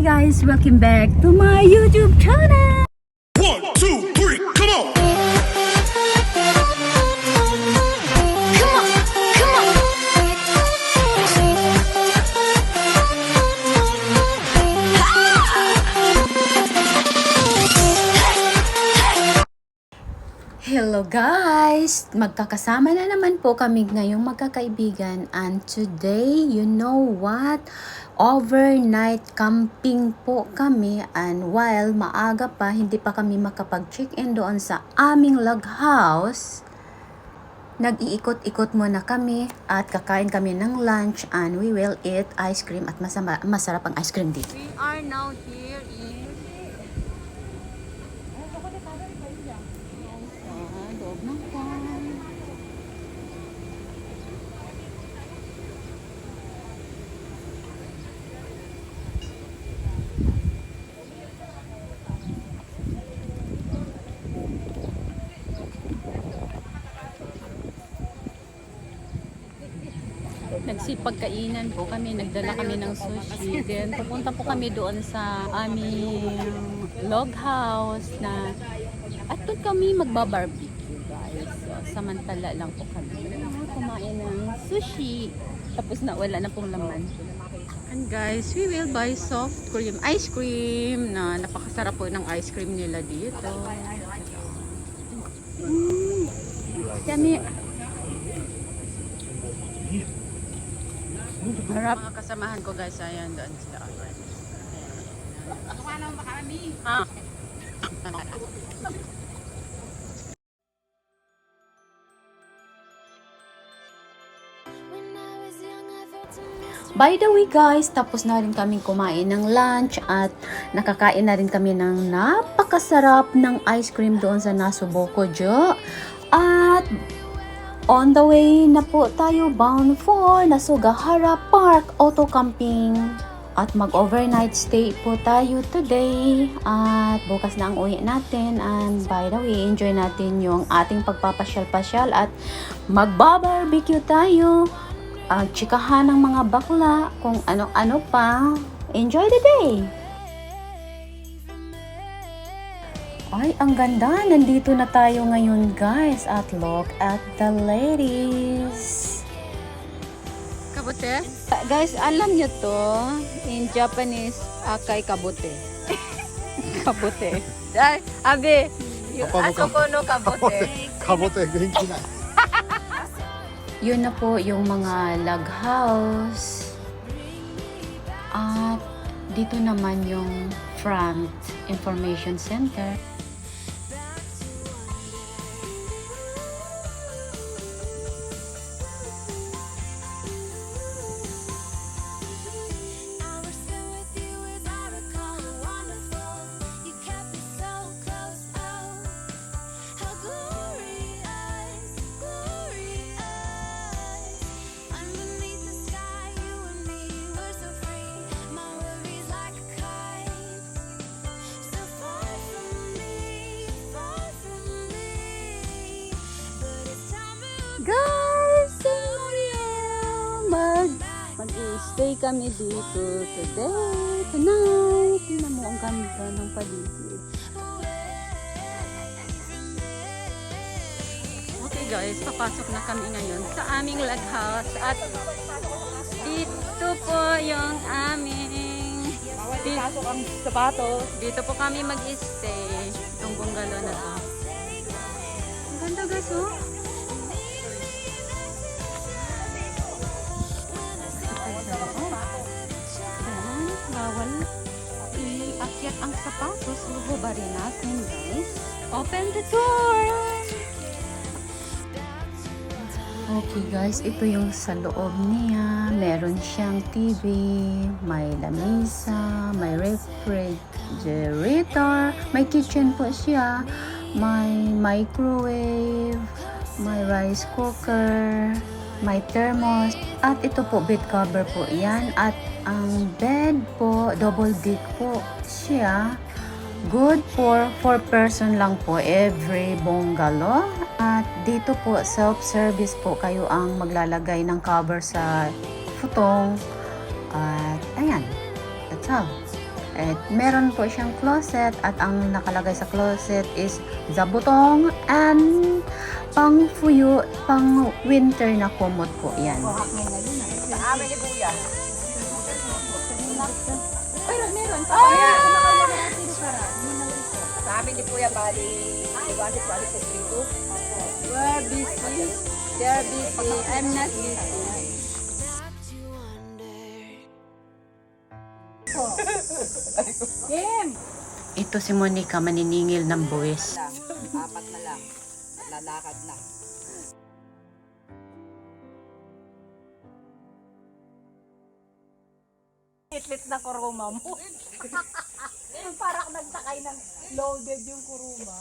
guys, welcome back to my YouTube channel. 1, 2, 3, come on! Hello guys! Magkakasama na naman po kami ngayong magkakaibigan, and today, you know what? Overnight camping po kami, and while maaga pa, hindi pa kami makapag-check-in doon sa aming log house, nag-iikot-ikot muna kami at kakain kami ng lunch, and we will eat ice cream at masarap ang ice cream dito. We are now here in loob ng farm. Nagsipagkainan po kami, nagdala kami ng sushi. Then pupunta po kami doon sa aming log house na at doon kami magbabarbecue guys. So, samantala lang po kami kumain ng sushi. Tapos na wala na pong laman. And guys, we will buy soft cream ice cream na napakasarap po ng ice cream nila dito. Yummy. Harap. Mga kasamahan ko guys, ayan doon sila. By the way guys, tapos na rin kaming kumain ng lunch at nakakain na rin kami ng napakasarap ng ice cream doon sa Nasunogahara. At on the way na po tayo, bound for Nasunogahara Park OutCamp. At mag-overnight stay po tayo today. At bukas na ang uwi natin. And by the way, enjoy natin yung ating pagpapasyal-pasyal at magbabarbecue tayo. Chikahan ng mga bakla, kung ano-ano pa. Enjoy the day! Ay, ang ganda! Nandito na tayo ngayon guys. At look at the ladies. Kabote? Guys, alam nyo to. In Japanese, akay kabote. Kabote. Ay, abe. Asoko no kabote. Kabote, genki na. Yun na po yung mga log house. At dito naman yung front information center. Guys, mag-stay kami dito today, tonight. Tingnan mo ang ganda ng paligid. Okay guys, papasok na kami ngayon sa aming log house. At dito po yung aming dito po kami mag-stay. Itong bungalow na to. Ang ganda guys, oh. Bawal iakyat ang sapatos. Huhubarin natin guys. Open the door! Okay guys, ito yung sa loob niya. Meron siyang TV, may lamisa, may refrigerator, may kitchen po siya, may microwave, may rice cooker, may thermos, at ito po bed cover po yan. At ang bed po, double deck po siya. Good for 4 person lang po every bungalow. At dito po, self-service po, kayo ang maglalagay ng cover sa futong. At ayan, that's all. At meron po siyang closet at ang nakalagay sa closet is zabutong and pang fuyo, pang winter na kumot po yan. Sa amin ni Kuya. Meron. Sa amin ni Kuya, bali, iwasit sa espiritu. We're busy. They're busy. I'm not busy. Ito si Monica, maniningil ng buwis. Apat na lang. Lalakad na. Itlit na kuruma mo. Parang nagsakay ng loaded yung kuruma.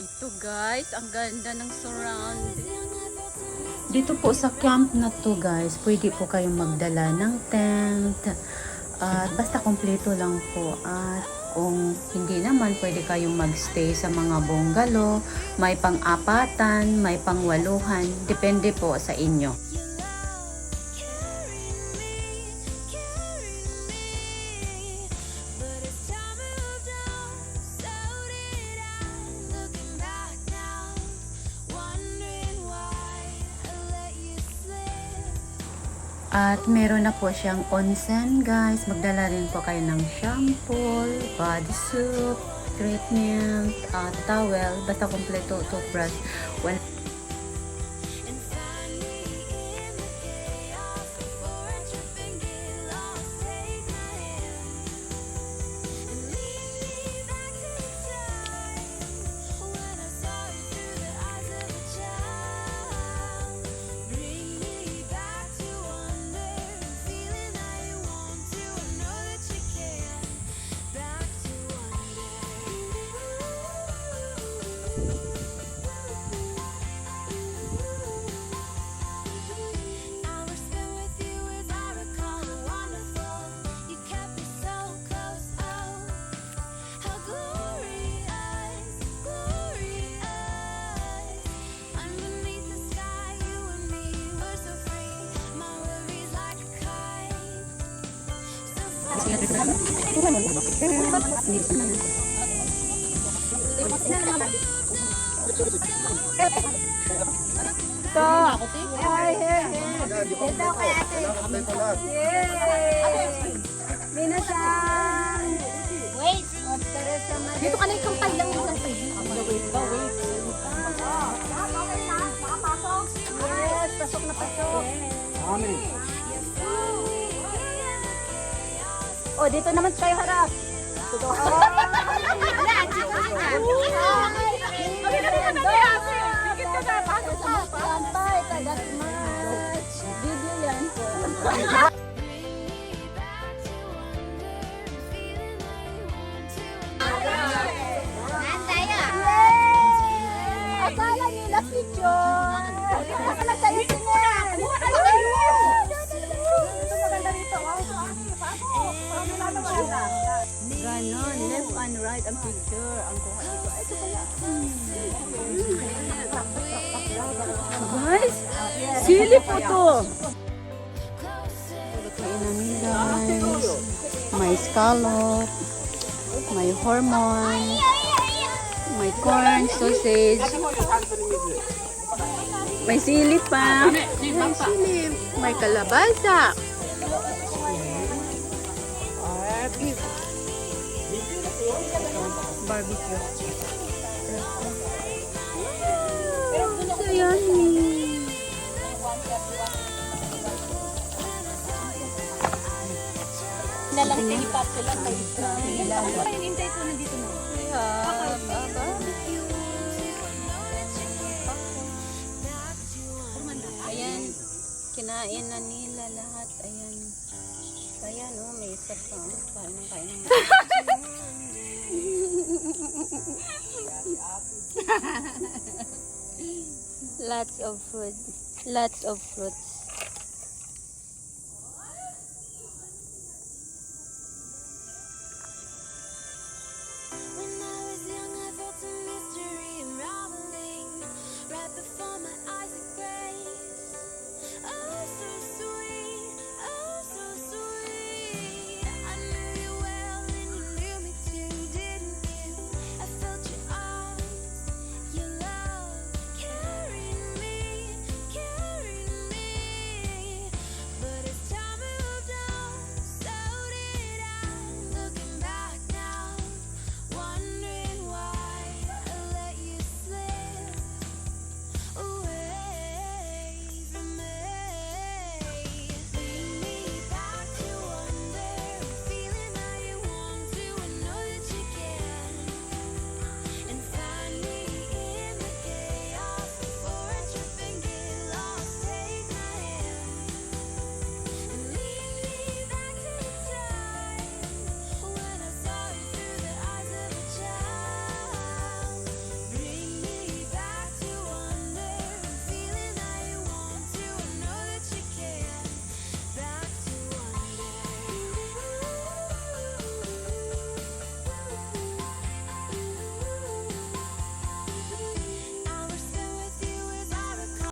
Ito guys, ang ganda ng surrounding. Dito po sa camp na to guys, pwede po kayong magdala ng tent. At basta kompleto lang po. At kung hindi naman, pwede kayong magstay sa mga bungalow. May pang-apatan, may pang-waluhan. Depende po sa inyo. At meron na po siyang onsen guys. Magdala rin po kayo ng shampoo, body soap, treatment, towel, basta kompleto, toothbrush. Minasan! Wait! Dito ka na yung kampay lang yung kampay. Wait. Yes, pasok na pasok. Amen. O, dito naman kayo harap. Kampay, kagasmas. Video yan po. Akala nila picture. Akala tayo sinin. Ganon, left and right ang picture. Ang kuha dito. Ito pala. Guys, sili po to. Lutuin namin guys. May scallop. May hormone. May corn, sausage. May sili pa. May sili. May kalabasa. Barbecue. So yummy. Nalang tinipap sila sa ilaw. Hinintay ko nandito na. Barbecue. Ayan, kinain na nila lahat. Ayan. Ayan, oh, may isa pa. Kain ng Lots of food. Lots of fruits. When I was young, I felt a mystery unraveling right before my eyes.